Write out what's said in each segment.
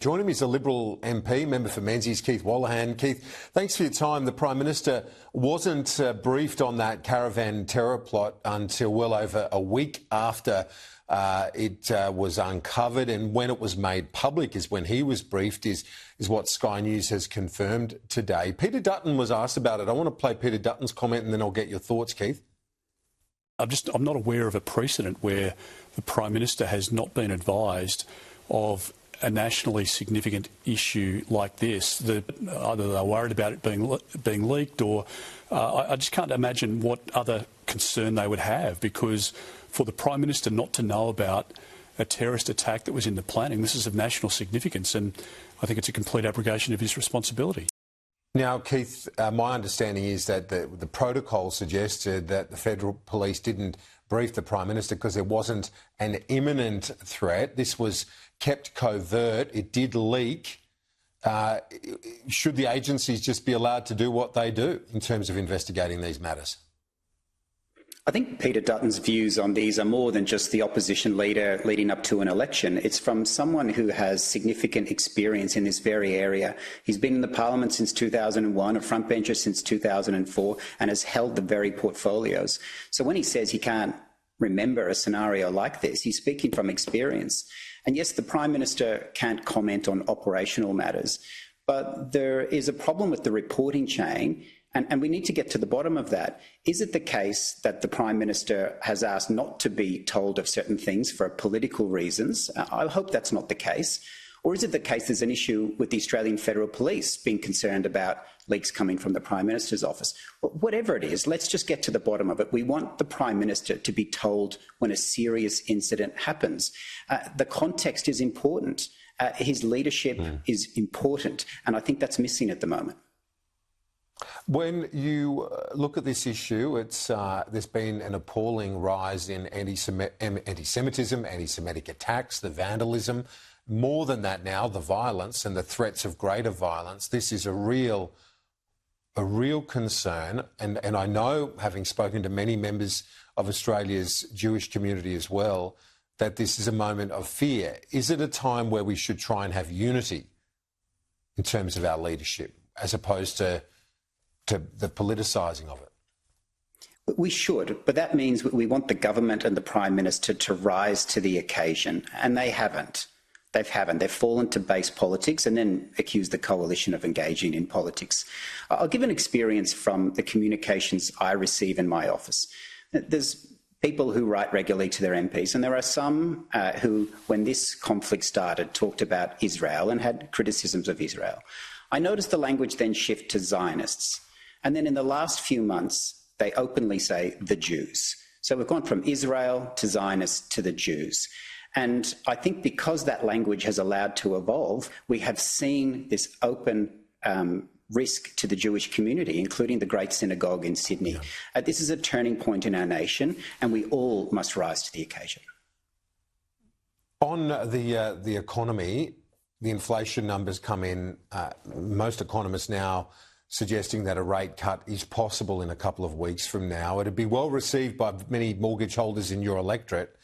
Joining me is a Liberal MP, member for Menzies, Keith Wolahan. Keith, thanks for your time. The Prime Minister wasn't briefed on that caravan terror plot until well over a week after it was uncovered, and when it was made public is when he was briefed, is what Sky News has confirmed today. Peter Dutton was asked about it. I want to play Peter Dutton's comment and then I'll get your thoughts, Keith. I'm not aware of a precedent where the Prime Minister has not been advised of a nationally significant issue like this. Either they're worried about it being leaked, or I just can't imagine what other concern they would have, because for the Prime Minister not to know about a terrorist attack that was in the planning, this is of national significance, and I think it's a complete abrogation of his responsibility. Now, Keith, my understanding is that the protocol suggested that the Federal Police didn't brief the Prime Minister because there wasn't an imminent threat. This was kept covert. It did leak. Should the agencies just be allowed to do what they do in terms of investigating these matters? I think Peter Dutton's views on these are more than just the opposition leader leading up to an election. It's from someone who has significant experience in this very area. He's been in the parliament since 2001, a frontbencher since 2004, and has held the very portfolios. So when he says he can't remember a scenario like this, he's speaking from experience. And yes, the Prime Minister can't comment on operational matters, but there is a problem with the reporting chain. And we need to get to the bottom of that. Is it the case that the Prime Minister has asked not to be told of certain things for political reasons? I hope that's not the case. Or is it the case there's an issue with the Australian Federal Police being concerned about leaks coming from the Prime Minister's office? Well, whatever it is, let's just get to the bottom of it. We want the Prime Minister to be told when a serious incident happens. The context is important. His leadership is important. And I think that's missing at the moment. When you look at this issue, there's been an appalling rise in anti-Semitism, anti-Semitic attacks, the vandalism. More than that now, the violence and the threats of greater violence. This is a real concern. And I know, having spoken to many members of Australia's Jewish community as well, that this is a moment of fear. Is it a time where we should try and have unity in terms of our leadership, as opposed to the politicising of it? We should, but that means we want the government and the Prime Minister to rise to the occasion, and they haven't. They've fallen to base politics and then accused the coalition of engaging in politics. I'll give an experience from the communications I receive in my office. There's people who write regularly to their MPs, and there are some who, when this conflict started, talked about Israel and had criticisms of Israel. I noticed the language then shift to Zionists. And then in the last few months, they openly say the Jews. So we've gone from Israel to Zionists to the Jews. And I think because that language has allowed to evolve, we have seen this open risk to the Jewish community, including the Great Synagogue in Sydney. Yeah. This is a turning point in our nation, and we all must rise to the occasion. On the economy, the inflation numbers come in, most economists now suggesting that a rate cut is possible in a couple of weeks from now. It'd be well received by many mortgage holders in your electorate.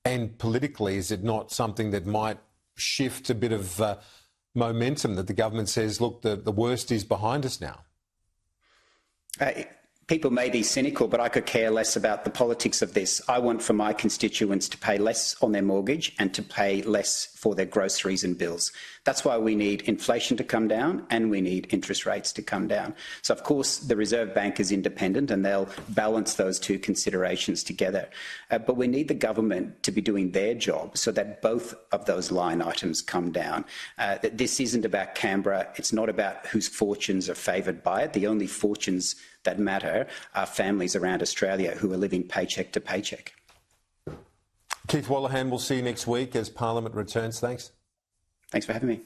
And politically, is it not something that might shift a bit of momentum, that the government says, look, the worst is behind us now? People may be cynical, but I could care less about the politics of this. I want for my constituents to pay less on their mortgage and to pay less for their groceries and bills. That's why we need inflation to come down and we need interest rates to come down. So, of course, the Reserve Bank is independent and they'll balance those two considerations together. But we need the government to be doing their job so that both of those line items come down. This isn't about Canberra. It's not about whose fortunes are favoured by it. The only fortunes that matter are families around Australia who are living paycheck to paycheck. Keith Wolahan, we'll see you next week as Parliament returns. Thanks. Thanks for having me.